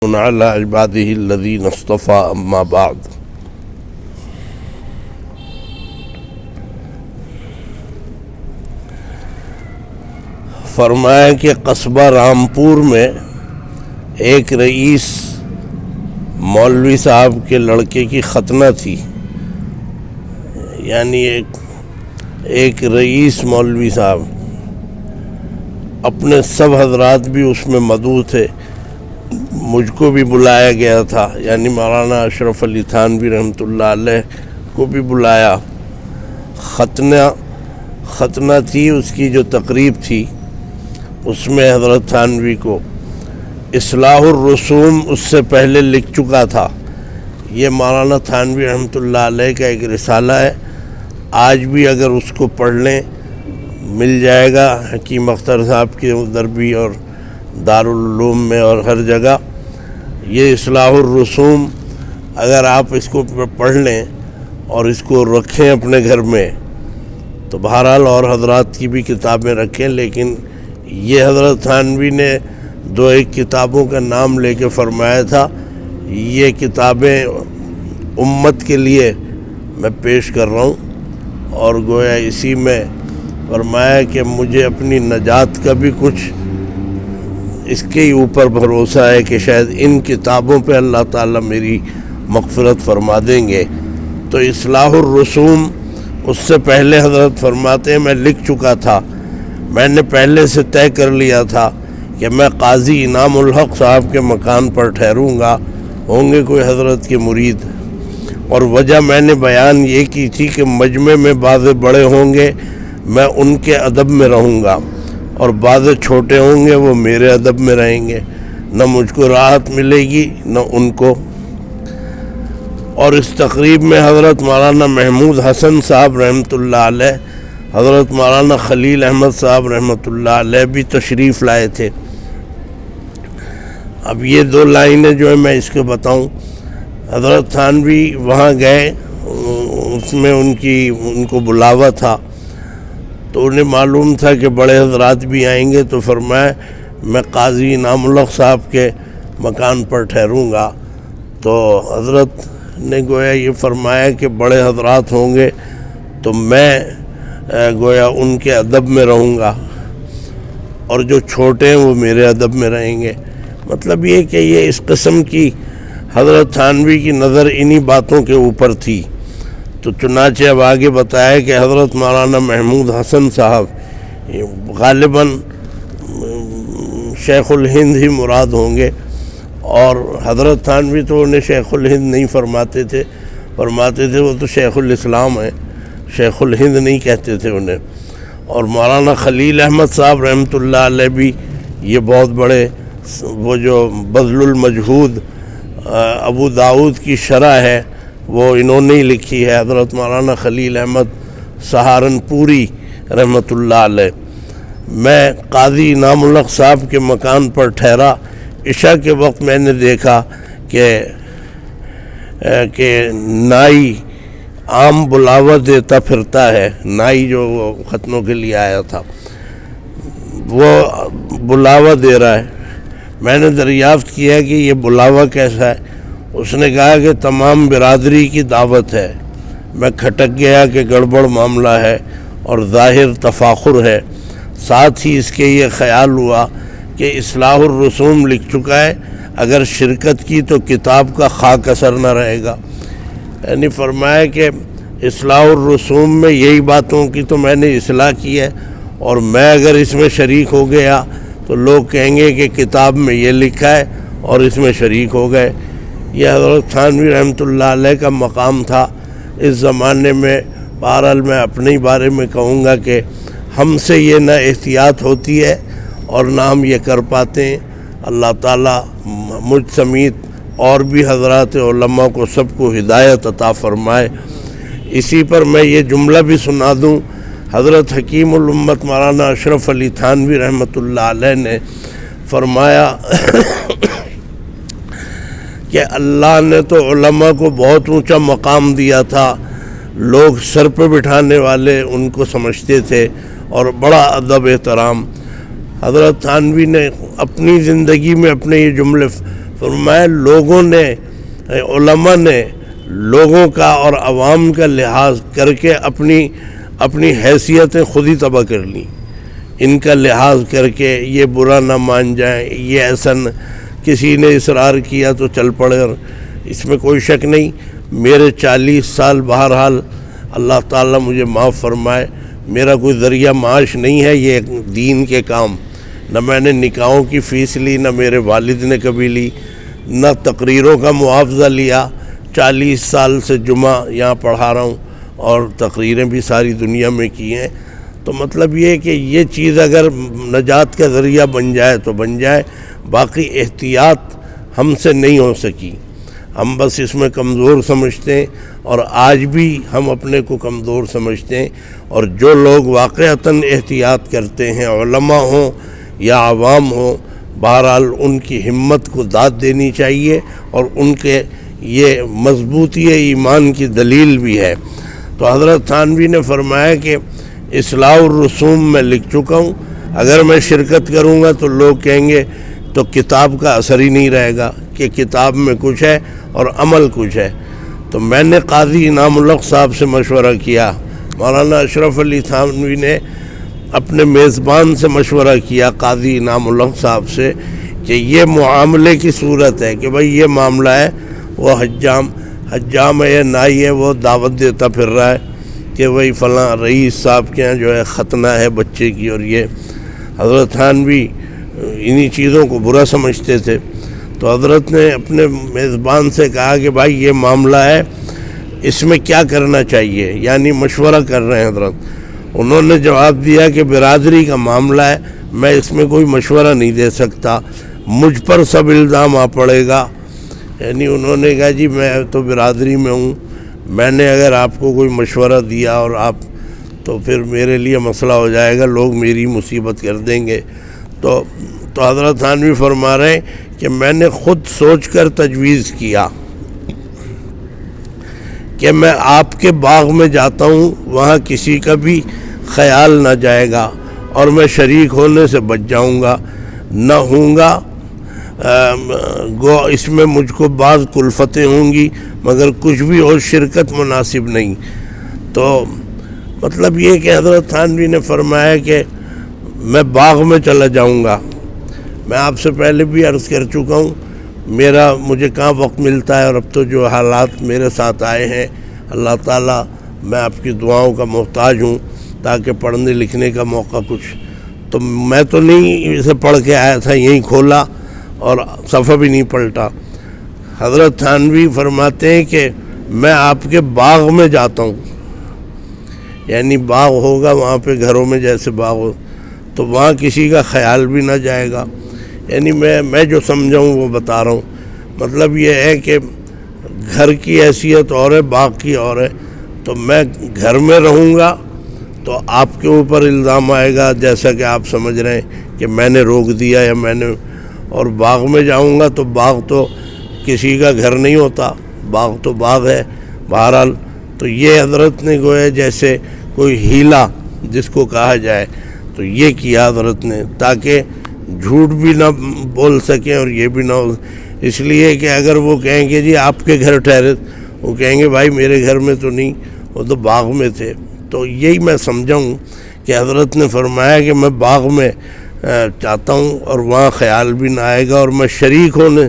على عباده الذين اصطفى اما بعد فرمایا کہ قصبہ رامپور میں ایک رئیس مولوی صاحب کے لڑکے کی ختنہ تھی، یعنی ایک رئیس مولوی صاحب، اپنے سب حضرات بھی اس میں مدعو تھے، مجھ کو بھی بلایا گیا تھا، یعنی مولانا اشرف علی تھانوی رحمۃ اللہ علیہ کو بھی بلایا۔ ختنہ تھی، اس کی جو تقریب تھی اس میں حضرت تھانوی کو اصلاح الرسوم اس سے پہلے لکھ چکا تھا۔ یہ مولانا تھانوی رحمۃ اللہ علیہ کا ایک رسالہ ہے، آج بھی اگر اس کو پڑھ لیں مل جائے گا، حکیم اختر صاحب کے ادھر بھی اور دارالعلوم میں اور ہر جگہ۔ یہ اصلاح الرسوم اگر آپ اس کو پڑھ لیں اور اس کو رکھیں اپنے گھر میں تو بہرحال اور حضرات کی بھی کتابیں رکھیں، لیکن یہ حضرت تھانوی نے 2-1 کتابوں کا نام لے کے فرمایا تھا، یہ کتابیں امت کے لیے میں پیش کر رہا ہوں، اور گویا اسی میں فرمایا کہ مجھے اپنی نجات کا بھی کچھ اس کے اوپر بھروسہ ہے کہ شاید ان کتابوں پہ اللہ تعالیٰ میری مغفرت فرما دیں گے۔ تو اصلاح الرسوم اس سے پہلے حضرت فرماتے ہیں میں لکھ چکا تھا، میں نے پہلے سے طے کر لیا تھا کہ میں قاضی انعام الحق صاحب کے مکان پر ٹھہروں گا، ہوں گے کوئی حضرت کے مرید، اور وجہ میں نے بیان یہ کی تھی کہ مجمع میں بعض بڑے ہوں گے، میں ان کے ادب میں رہوں گا، اور بعض چھوٹے ہوں گے وہ میرے ادب میں رہیں گے، نہ مجھ کو راحت ملے گی نہ ان کو۔ اور اس تقریب میں حضرت مولانا محمود حسن صاحب رحمۃ اللہ علیہ، حضرت مولانا خلیل احمد صاحب رحمۃ اللہ علیہ بھی تشریف لائے تھے۔ اب یہ 2 لائنیں جو ہے میں اس کو بتاؤں، حضرت تھانوی وہاں گئے، اس میں ان کو بلاوا تھا، تو انہیں معلوم تھا کہ بڑے حضرات بھی آئیں گے، تو فرمایا میں قاضی انعام الحق صاحب کے مکان پر ٹھہروں گا۔ تو حضرت نے گویا یہ فرمایا کہ بڑے حضرات ہوں گے تو میں گویا ان کے ادب میں رہوں گا، اور جو چھوٹے ہیں وہ میرے ادب میں رہیں گے۔ مطلب یہ کہ یہ اس قسم کی حضرت تھانوی کی نظر انہی باتوں کے اوپر تھی۔ تو چنانچہ اب آگے بتایا کہ حضرت مولانا محمود حسن صاحب غالباً شیخ الہند ہی مراد ہوں گے، اور حضرت تھانوی تو انہیں شیخ الہند نہیں فرماتے تھے وہ تو شیخ الاسلام ہیں، شیخ الہند نہیں کہتے تھے انہیں۔ اور مولانا خلیل احمد صاحب رحمۃ اللہ علیہ بھی یہ بہت بڑے، وہ جو بذل المجہود ابو داؤد کی شرح ہے وہ انہوں نے ہی لکھی ہے، حضرت مولانا خلیل احمد سہارنپوری رحمۃ اللہ علیہ۔ میں قاضی انعام الحق صاحب کے مکان پر ٹھہرا، عشاء کے وقت میں نے دیکھا کہ نائی عام بلاوا دیتا پھرتا ہے، نائی جو وہ ختنوں کے لیے آیا تھا وہ بلاوا دے رہا ہے۔ میں نے دریافت کیا کہ یہ بلاوا کیسا ہے؟ اس نے کہا کہ تمام برادری کی دعوت ہے۔ میں کھٹک گیا کہ گڑبڑ معاملہ ہے اور ظاہر تفاخر ہے، ساتھ ہی اس کے یہ خیال ہوا کہ اصلاح الرسوم لکھ چکا ہے، اگر شرکت کی تو کتاب کا خاک اثر نہ رہے گا۔ یعنی فرمایا کہ اصلاح الرسوم میں یہی باتوں کی تو میں نے اصلاح کی ہے، اور میں اگر اس میں شریک ہو گیا تو لوگ کہیں گے کہ کتاب میں یہ لکھا ہے اور اس میں شریک ہو گئے۔ یہ حضرت تھانوی رحمۃ اللہ علیہ کا مقام تھا اس زمانے میں۔ بہرحال میں اپنے ہی بارے میں کہوں گا کہ ہم سے یہ نہ احتیاط ہوتی ہے اور نہ ہم یہ کر پاتے ہیں۔ اللہ تعالیٰ مجھ سمیت اور بھی حضرات علماء کو سب کو ہدایت عطا فرمائے۔ اسی پر میں یہ جملہ بھی سنا دوں، حضرت حکیم الامت مولانا اشرف علی تھانوی رحمۃ اللہ علیہ نے فرمایا کہ اللہ نے تو علماء کو بہت اونچا مقام دیا تھا، لوگ سر پہ بٹھانے والے ان کو سمجھتے تھے اور بڑا ادب احترام۔ حضرت تھانوی نے اپنی زندگی میں اپنے یہ جملے فرمایا لوگوں نے، علماء نے لوگوں کا اور عوام کا لحاظ کر کے اپنی حیثیتیں خود ہی تباہ کر لیں، ان کا لحاظ کر کے یہ برا نہ مان جائیں، یہ ایسا کسی نے اصرار کیا تو چل پڑے۔ اور اس میں کوئی شک نہیں، میرے 40 سال بہرحال اللہ تعالیٰ مجھے معاف فرمائے، میرا کوئی ذریعہ معاش نہیں ہے یہ دین کے کام، نہ میں نے نکاحوں کی فیس لی، نہ میرے والد نے کبھی لی، نہ تقریروں کا معاوضہ لیا۔ 40 سال سے جمعہ یہاں پڑھا رہا ہوں اور تقریریں بھی ساری دنیا میں کی ہیں۔ تو مطلب یہ ہے کہ یہ چیز اگر نجات کا ذریعہ بن جائے تو بن جائے، باقی احتیاط ہم سے نہیں ہو سکی، ہم بس اس میں کمزور سمجھتے ہیں، اور آج بھی ہم اپنے کو کمزور سمجھتے ہیں۔ اور جو لوگ واقعتاً احتیاط کرتے ہیں، علماء ہوں یا عوام ہوں، بہرحال ان کی ہمت کو داد دینی چاہیے، اور ان کے یہ مضبوطی ایمان کی دلیل بھی ہے۔ تو حضرت تھانوی نے فرمایا کہ اصلاح الرسوم میں لکھ چکا ہوں، اگر میں شرکت کروں گا تو لوگ کہیں گے تو کتاب کا اثر ہی نہیں رہے گا کہ کتاب میں کچھ ہے اور عمل کچھ ہے۔ تو میں نے قاضی انعام الحق صاحب سے مشورہ کیا، مولانا اشرف علی تھانوی نے اپنے میزبان سے مشورہ کیا قاضی انعام الحق صاحب سے کہ یہ معاملے کی صورت ہے کہ بھائی یہ معاملہ ہے، وہ حجام ہے یا نائی ہے، وہ دعوت دیتا پھر رہا ہے کہ وہی فلاں رئیس صاحب کے ہاں جو ہے ختنہ ہے بچے کی، اور یہ حضرت تھانوی انہی چیزوں کو برا سمجھتے تھے۔ تو حضرت نے اپنے میزبان سے کہا کہ بھائی یہ معاملہ ہے، اس میں کیا کرنا چاہیے، یعنی مشورہ کر رہے ہیں حضرت۔ انہوں نے جواب دیا کہ برادری کا معاملہ ہے، میں اس میں کوئی مشورہ نہیں دے سکتا، مجھ پر سب الزام آ پڑے گا۔ یعنی انہوں نے کہا جی میں تو برادری میں ہوں، میں نے اگر آپ کو کوئی مشورہ دیا اور آپ تو پھر میرے لیے مسئلہ ہو جائے گا، لوگ میری مصیبت کر دیں گے۔ تو حضرت تھانوی فرما رہے ہیں کہ میں نے خود سوچ کر تجویز کیا کہ میں آپ کے باغ میں جاتا ہوں، وہاں کسی کا بھی خیال نہ جائے گا، اور میں شریک ہونے سے بچ جاؤں گا، نہ ہوں گا گو اس میں مجھ کو بعض کلفتیں ہوں گی، مگر کچھ بھی اور شرکت مناسب نہیں۔ تو مطلب یہ کہ حضرت تھانوی نے فرمایا کہ میں باغ میں چلا جاؤں گا۔ میں آپ سے پہلے بھی عرض کر چکا ہوں، مجھے کہاں وقت ملتا ہے، اور اب تو جو حالات میرے ساتھ آئے ہیں، اللہ تعالیٰ میں آپ کی دعاؤں کا محتاج ہوں تاکہ پڑھنے لکھنے کا موقع کچھ، تو میں تو نہیں اسے پڑھ کے آیا تھا، یہیں کھولا اور صفحہ بھی نہیں پلٹا۔ حضرت تھانوی فرماتے ہیں کہ میں آپ کے باغ میں جاتا ہوں، یعنی باغ ہوگا وہاں پہ گھروں میں جیسے باغ ہو، تو وہاں کسی کا خیال بھی نہ جائے گا۔ یعنی میں جو سمجھا ہوں وہ بتا رہا ہوں، مطلب یہ ہے کہ گھر کی حیثیت اور ہے، باغ کی اور ہے۔ تو میں گھر میں رہوں گا تو آپ کے اوپر الزام آئے گا، جیسا کہ آپ سمجھ رہے ہیں کہ میں نے روک دیا یا میں نے، اور باغ میں جاؤں گا تو باغ تو کسی کا گھر نہیں ہوتا، باغ تو باغ ہے بہرحال۔ تو یہ حضرت نے گویا جیسے کوئی ہیلا جس کو کہا جائے، تو یہ کیا حضرت نے تاکہ جھوٹ بھی نہ بول سکیں اور یہ بھی نہ ہو، اس لیے کہ اگر وہ کہیں گے جی آپ کے گھر ٹھہرے، وہ کہیں گے بھائی میرے گھر میں تو نہیں، وہ تو باغ میں تھے۔ تو یہی میں سمجھا ہوں کہ حضرت نے فرمایا کہ میں باغ میں چاہتا ہوں اور وہاں خیال بھی نہ آئے گا، اور میں شریک ہونے،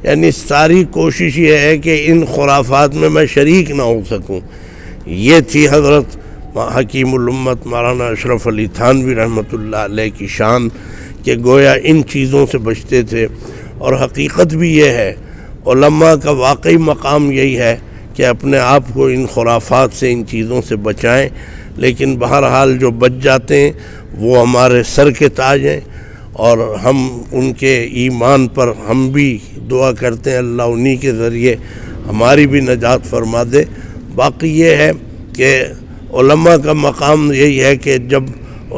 یعنی ساری کوشش یہ ہے کہ ان خرافات میں شریک نہ ہو سکوں۔ یہ تھی حضرت حکیم الامت مولانا اشرف علی تھانوی رحمۃ اللہ علیہ کی شان کہ گویا ان چیزوں سے بچتے تھے۔ اور حقیقت بھی یہ ہے، علماء کا واقعی مقام یہی ہے کہ اپنے آپ کو ان خرافات سے، ان چیزوں سے بچائیں، لیکن بہرحال جو بچ جاتے ہیں وہ ہمارے سر کے تاج ہیں، اور ہم ان کے ایمان پر ہم بھی دعا کرتے ہیں اللہ انہی کے ذریعے ہماری بھی نجات فرما دے۔ باقی یہ ہے کہ علماء کا مقام یہی ہے کہ جب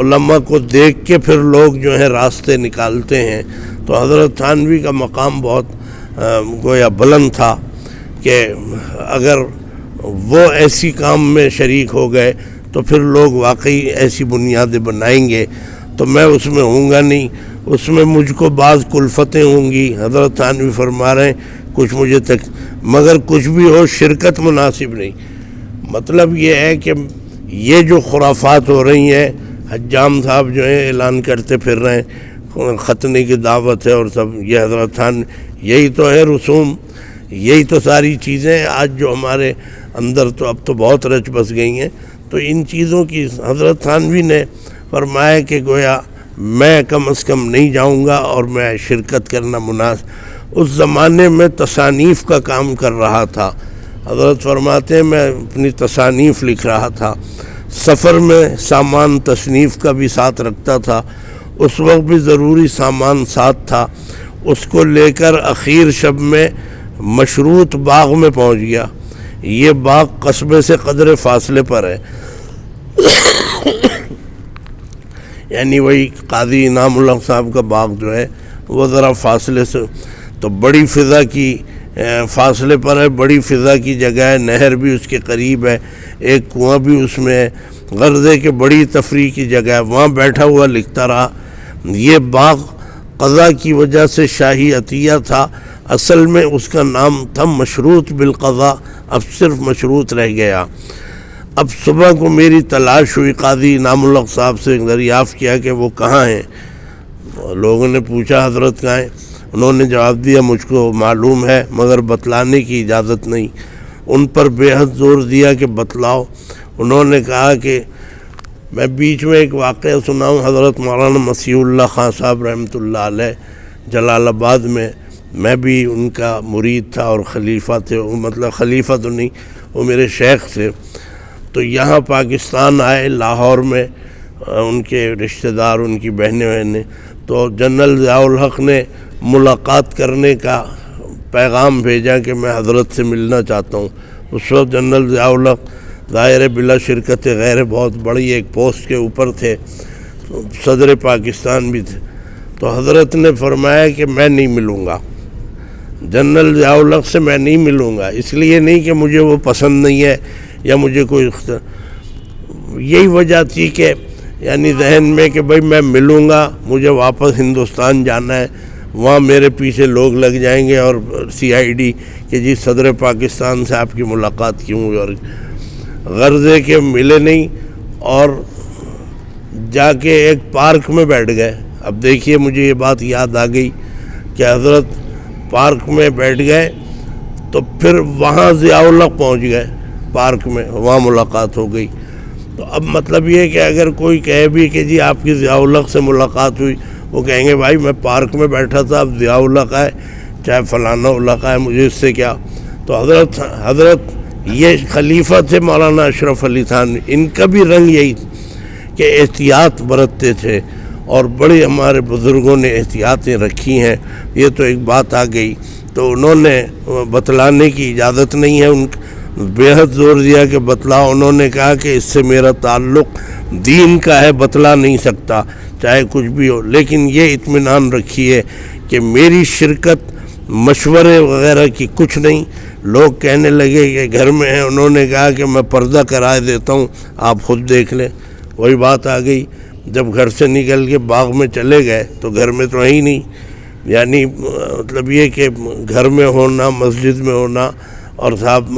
علماء کو دیکھ کے پھر لوگ جو ہیں راستے نکالتے ہیں، تو حضرت تھانوی کا مقام بہت گویا بلند تھا کہ اگر وہ ایسی کام میں شریک ہو گئے تو پھر لوگ واقعی ایسی بنیادیں بنائیں گے۔ تو میں اس میں ہوں گا نہیں، اس میں مجھ کو بعض کلفتیں ہوں گی، حضرت تھانوی فرما رہے ہیں کچھ مجھے مگر کچھ بھی ہو شرکت مناسب نہیں۔ مطلب یہ ہے کہ یہ جو خرافات ہو رہی ہیں، حجام صاحب جو ہیں اعلان کرتے پھر رہے ہیں ختنے کی دعوت ہے اور سب، یہ حضرت تھانوی یہی تو ہے رسوم، یہی تو ساری چیزیں آج جو ہمارے اندر تو اب تو بہت رچ بس گئی ہیں۔ تو ان چیزوں کی حضرت تھانوی نے فرمایا کہ گویا میں کم از کم نہیں جاؤں گا اور میں شرکت کرنا مناسب۔ اس زمانے میں تصانیف کا کام کر رہا تھا، حضرت فرماتے ہیں میں اپنی تصانیف لکھ رہا تھا، سفر میں سامان تصنیف کا بھی ساتھ رکھتا تھا، اس وقت بھی ضروری سامان ساتھ تھا، اس کو لے کر اخیر شب میں مشروط باغ میں پہنچ گیا۔ یہ باغ قصبے سے قدر فاصلے پر ہے، یعنی وہی قاضی انعام الحق صاحب کا باغ جو ہے وہ ذرا فاصلے سے، تو بڑی فضا کی فاصلے پر ہے، بڑی فضا کی جگہ ہے، نہر بھی اس کے قریب ہے، ایک کنواں بھی اس میں ہے، غرض ہے کہ بڑی تفریح کی جگہ ہے۔ وہاں بیٹھا ہوا لکھتا رہا۔ یہ باغ قضا کی وجہ سے شاہی عطیہ تھا، اصل میں اس کا نام تھا مشروط بالقضاء، اب صرف مشروط رہ گیا۔ اب صبح کو میری تلاش ہوئی، قاضی انعام الحق صاحب سے دریافت کیا کہ وہ کہاں ہیں۔ لوگوں نے پوچھا حضرت کہاں ہیں، انہوں نے جواب دیا مجھ کو معلوم ہے مگر بتلانے کی اجازت نہیں۔ ان پر بے حد زور دیا کہ بتلاؤ۔ انہوں نے کہا کہ میں بیچ میں ایک واقعہ سناؤں، حضرت مولانا مسیح اللہ خان صاحب رحمۃ اللہ علیہ جلال آباد میں بھی ان کا مرید تھا اور خلیفہ تھے، مطلب خلیفہ تو نہیں، وہ میرے شیخ تھے۔ تو یہاں پاکستان آئے لاہور میں، ان کے رشتہ دار، ان کی بہنیں، تو جنرل ضیاء الحق نے ملاقات کرنے کا پیغام بھیجا کہ میں حضرت سے ملنا چاہتا ہوں۔ اس وقت جنرل ضیاء الحق ظاہر بلا شرکت غیر بہت بڑی ایک پوسٹ کے اوپر تھے، صدر پاکستان بھی تھے۔ تو حضرت نے فرمایا کہ میں نہیں ملوں گا، جنرل ضیاء الحق سے میں نہیں ملوں گا، اس لیے نہیں کہ مجھے وہ پسند نہیں ہے یا مجھے کوئی یہی وجہ تھی کہ یعنی ذہن میں کہ بھئی میں ملوں گا، مجھے واپس ہندوستان جانا ہے، وہاں میرے پیچھے لوگ لگ جائیں گے اور CID کہ جی صدر پاکستان سے آپ کی ملاقات کیوں ہوئی، اور غرض ہے کہ ملے نہیں اور جا کے ایک پارک میں بیٹھ گئے۔ اب دیکھیے مجھے یہ بات یاد آ گئی کہ حضرت پارک میں بیٹھ گئے، تو پھر وہاں ضیاء الحق پہنچ گئے پارک میں، وہاں ملاقات ہو گئی۔ تو اب مطلب یہ ہے کہ اگر کوئی کہے بھی کہ جی آپ کی ضیاء الحق سے ملاقات ہوئی، وہ کہیں گے بھائی میں پارک میں بیٹھا تھا، اب ضیاء الحق ہے چاہے فلانا الحق ہے، مجھے اس سے کیا۔ تو حضرت یہ خلیفہ تھے مولانا اشرف علی تھانوی، ان کا بھی رنگ یہی کہ احتیاط برتتے تھے، اور بڑے ہمارے بزرگوں نے احتیاطیں رکھی ہیں۔ یہ تو ایک بات آ گئی، تو انہوں نے بتلانے کی اجازت نہیں ہے، ان بے حد زور دیا کہ بتلاؤ۔ انہوں نے کہا کہ اس سے میرا تعلق دین کا ہے، بتلا نہیں سکتا چاہے کچھ بھی ہو، لیکن یہ اطمینان رکھیے کہ میری شرکت مشورے وغیرہ کی کچھ نہیں۔ لوگ کہنے لگے کہ گھر میں ہیں، انہوں نے کہا کہ میں پردہ کرائے دیتا ہوں، آپ خود دیکھ لیں۔ وہی بات آ گئی، جب گھر سے نکل کے باغ میں چلے گئے تو گھر میں تو ہے ہی نہیں، یعنی مطلب یہ کہ گھر میں ہونا، مسجد میں ہونا اور صاحب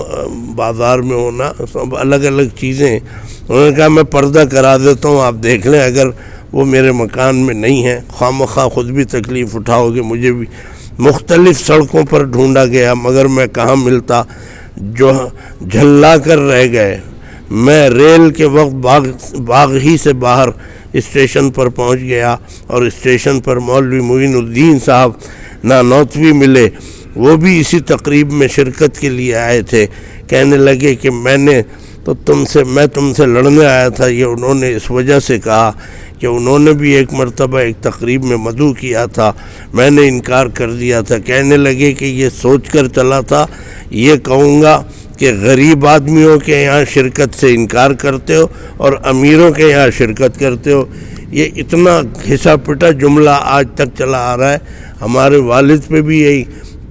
بازار میں ہونا، سب الگ الگ چیزیں۔ انہوں نے کہا میں پردہ کرا دیتا ہوں، آپ دیکھ لیں، اگر وہ میرے مکان میں نہیں ہے، خواہ مخواہ خود بھی تکلیف اٹھاؤ گے، مجھے بھی مختلف سڑکوں پر ڈھونڈا گیا مگر میں کہاں ملتا، جو جھلا کر رہ گئے۔ میں ریل کے وقت باغ ہی سے باہر اسٹیشن پر پہنچ گیا، اور اسٹیشن پر مولوی معین الدین صاحب نانوتوی ملے، وہ بھی اسی تقریب میں شرکت کے لیے آئے تھے۔ کہنے لگے کہ میں تم سے لڑنے آیا تھا، یہ انہوں نے اس وجہ سے کہا کہ انہوں نے بھی ایک مرتبہ ایک تقریب میں مدعو کیا تھا، میں نے انکار کر دیا تھا۔ کہنے لگے کہ یہ سوچ کر چلا تھا یہ کہوں گا کہ غریب آدمیوں کے یہاں شرکت سے انکار کرتے ہو اور امیروں کے یہاں شرکت کرتے ہو۔ یہ اتنا گھسا پٹا جملہ آج تک چلا آ رہا ہے۔ ہمارے والد پہ بھی یہی،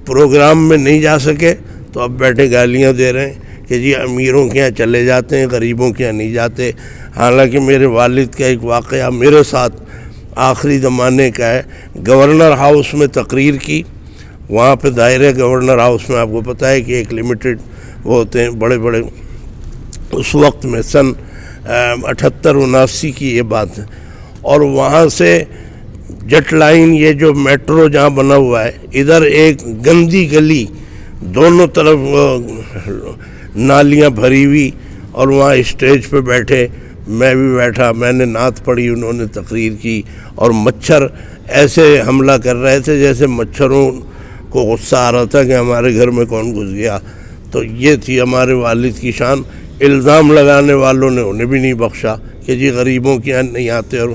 پروگرام میں نہیں جا سکے تو اب بیٹھے گالیاں دے رہے ہیں کہ جی امیروں کے یہاں چلے جاتے ہیں، غریبوں کے یہاں نہیں جاتے۔ حالانکہ میرے والد کا ایک واقعہ میرے ساتھ آخری زمانے کا ہے، گورنر ہاؤس میں تقریر کی، وہاں پہ دائرے گورنر ہاؤس میں آپ کو پتہ ہے کہ ایک لمیٹڈ وہ ہوتے ہیں بڑے بڑے، اس وقت میں سن 78-79 کی یہ بات ہے، اور وہاں سے جٹ لائن یہ جو میٹرو جہاں بنا ہوا ہے، ادھر ایک گندی گلی، دونوں طرف نالیاں بھری ہوئی، اور وہاں اسٹیج پہ بیٹھے، میں بھی بیٹھا، میں نے نعت پڑھی، انہوں نے تقریر کی، اور مچھر ایسے حملہ کر رہے تھے جیسے مچھروں کو غصہ آ رہا تھا کہ ہمارے گھر میں کون گھس گیا۔ تو یہ تھی ہمارے والد کی شان۔ الزام لگانے والوں نے انہیں بھی نہیں بخشا کہ جی غریبوں کے یہاں نہیں آتے، اور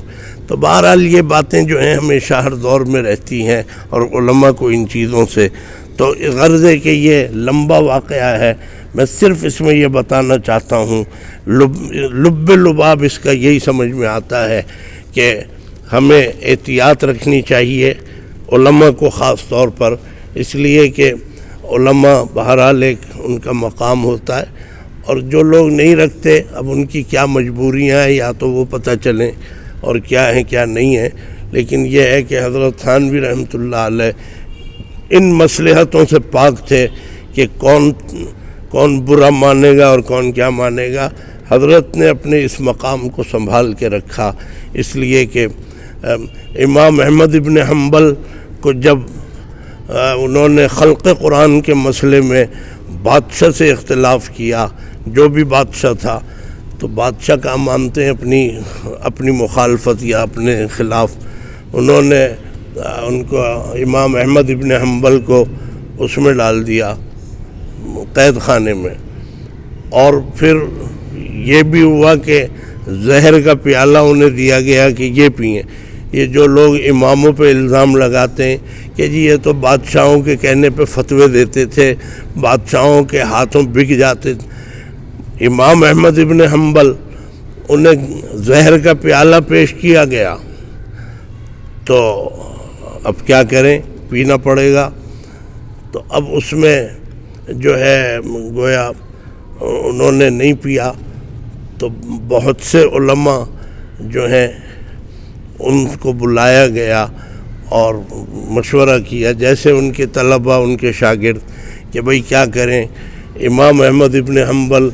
تو بہرحال یہ باتیں جو ہیں ہمیشہ ہر دور میں رہتی ہیں، اور علماء کو ان چیزوں سے تو غرض ہے کہ یہ لمبا واقعہ ہے، میں صرف اس میں یہ بتانا چاہتا ہوں، لب لباب اس کا یہی سمجھ میں آتا ہے کہ ہمیں احتیاط رکھنی چاہیے علماء کو خاص طور پر، اس لیے کہ علماء بہرحال ایک ان کا مقام ہوتا ہے، اور جو لوگ نہیں رکھتے اب ان کی کیا مجبوریاں ہیں یا تو وہ پتہ چلیں اور کیا ہیں کیا نہیں ہیں، لیکن یہ ہے کہ حضرت تھانوی رحمۃ اللہ علیہ ان مصلحتوں سے پاک تھے کہ کون برا مانے گا اور کون کیا مانے گا۔ حضرت نے اپنے اس مقام کو سنبھال کے رکھا، اس لیے کہ امام احمد ابن حنبل کو جب انہوں نے خلق قرآن کے مسئلے میں بادشاہ سے اختلاف کیا، جو بھی بادشاہ تھا، تو بادشاہ کا مانتے ہیں اپنی مخالفت یا اپنے خلاف، انہوں نے ان کو امام احمد ابن حنبل کو اس میں ڈال دیا قید خانے میں، اور پھر یہ بھی ہوا کہ زہر کا پیالہ انہیں دیا گیا کہ یہ پئیں۔ یہ جو لوگ اماموں پہ الزام لگاتے ہیں کہ جی یہ تو بادشاہوں کے کہنے پہ فتوے دیتے تھے، بادشاہوں کے ہاتھوں بک جاتے تھے، امام احمد ابن حنبل انہیں زہر کا پیالہ پیش کیا گیا، تو اب کیا کریں، پینا پڑے گا۔ تو اب اس میں جو ہے گویا انہوں نے نہیں پیا، تو بہت سے علماء جو ہیں ان کو بلایا گیا اور مشورہ کیا، جیسے ان کے طلباء، ان کے شاگرد، کہ بھئی کیا کریں۔ امام احمد ابن حنبل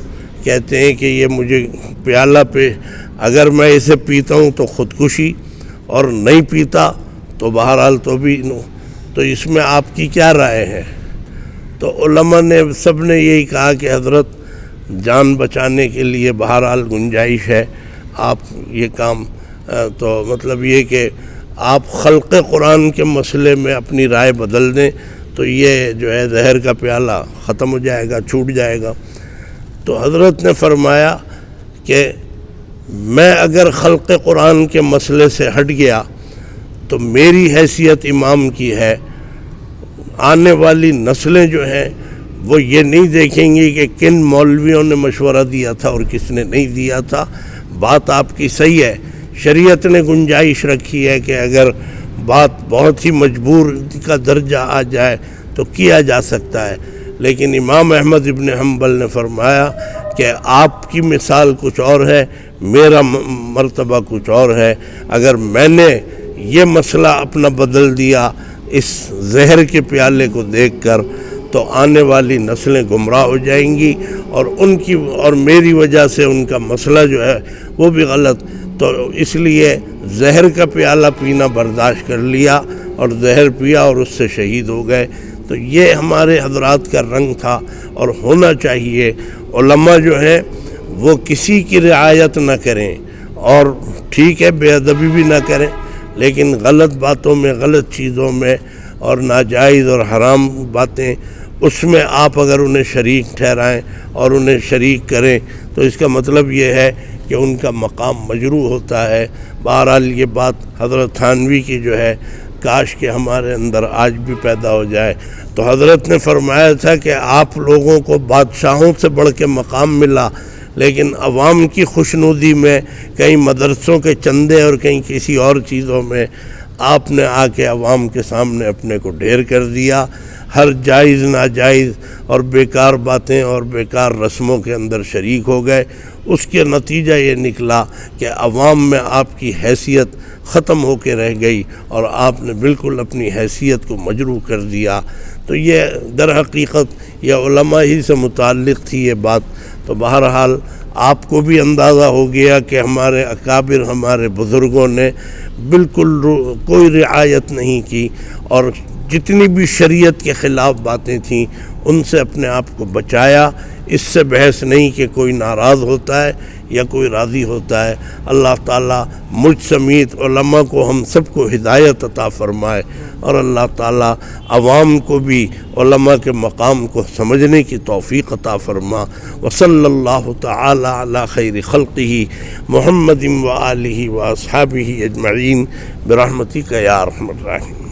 کہتے ہیں کہ یہ مجھے پیالہ پہ، اگر میں اسے پیتا ہوں تو خودکشی، اور نہیں پیتا تو بہرحال تو اس میں آپ کی کیا رائے ہے؟ تو علماء نے سب نے یہی کہا کہ حضرت جان بچانے کے لیے بہرحال گنجائش ہے، آپ یہ کام، تو مطلب یہ کہ آپ خلق قرآن کے مسئلے میں اپنی رائے بدل دیں تو یہ جو ہے زہر کا پیالہ ختم ہو جائے گا، چھوٹ جائے گا۔ تو حضرت نے فرمایا کہ میں اگر خلق قرآن کے مسئلے سے ہٹ گیا تو میری حیثیت امام کی ہے، آنے والی نسلیں جو ہیں وہ یہ نہیں دیکھیں گی کہ کن مولویوں نے مشورہ دیا تھا اور کس نے نہیں دیا تھا۔ بات آپ کی صحیح ہے، شریعت نے گنجائش رکھی ہے کہ اگر بات بہت ہی مجبور کا درجہ آ جائے تو کیا جا سکتا ہے، لیکن امام احمد ابن حنبل نے فرمایا کہ آپ کی مثال کچھ اور ہے، میرا مرتبہ کچھ اور ہے۔ اگر میں نے یہ مسئلہ اپنا بدل دیا اس زہر کے پیالے کو دیکھ کر تو آنے والی نسلیں گمراہ ہو جائیں گی، اور میری وجہ سے ان کا مسئلہ جو ہے وہ بھی غلط، تو اس لیے زہر کا پیالہ پینا برداشت کر لیا اور زہر پیا اور اس سے شہید ہو گئے۔ تو یہ ہمارے حضرات کا رنگ تھا اور ہونا چاہیے۔ علماء جو ہیں وہ کسی کی رعایت نہ کریں، اور ٹھیک ہے بے ادبی بھی نہ کریں، لیکن غلط باتوں میں، غلط چیزوں میں، اور ناجائز اور حرام باتیں، اس میں آپ اگر انہیں شریک ٹھہرائیں اور انہیں شریک کریں تو اس کا مطلب یہ ہے کہ ان کا مقام مجروح ہوتا ہے۔ بہرحال یہ بات حضرت تھانوی کی جو ہے کاش کہ ہمارے اندر آج بھی پیدا ہو جائے۔ تو حضرت نے فرمایا تھا کہ آپ لوگوں کو بادشاہوں سے بڑھ کے مقام ملا، لیکن عوام کی خوشنودی میں، کہیں مدرسوں کے چندے اور کہیں کسی اور چیزوں میں آپ نے آ کے عوام کے سامنے اپنے کو ڈھیر کر دیا، ہر جائز ناجائز اور بیکار باتیں اور بیکار رسموں کے اندر شریک ہو گئے۔ اس کے نتیجہ یہ نکلا کہ عوام میں آپ کی حیثیت ختم ہو کے رہ گئی اور آپ نے بالکل اپنی حیثیت کو مجروح کر دیا۔ تو یہ در حقیقت یہ علماء ہی سے متعلق تھی یہ بات۔ تو بہرحال آپ کو بھی اندازہ ہو گیا کہ ہمارے اکابر، ہمارے بزرگوں نے بالکل کوئی رعایت نہیں کی، اور جتنی بھی شریعت کے خلاف باتیں تھیں ان سے اپنے آپ کو بچایا۔ اس سے بحث نہیں کہ کوئی ناراض ہوتا ہے یا کوئی راضی ہوتا ہے۔ اللہ تعالیٰ مجھ سمیت علماء کو، ہم سب کو ہدایت عطا فرمائے، اور اللہ تعالیٰ عوام کو بھی علماء کے مقام کو سمجھنے کی توفیق عطا فرما۔ وصلی اللہ تعالی علی خیر خلقہ محمد وآلہ واصحابہ اجمعین برحمتک یا ارحم الراحمین۔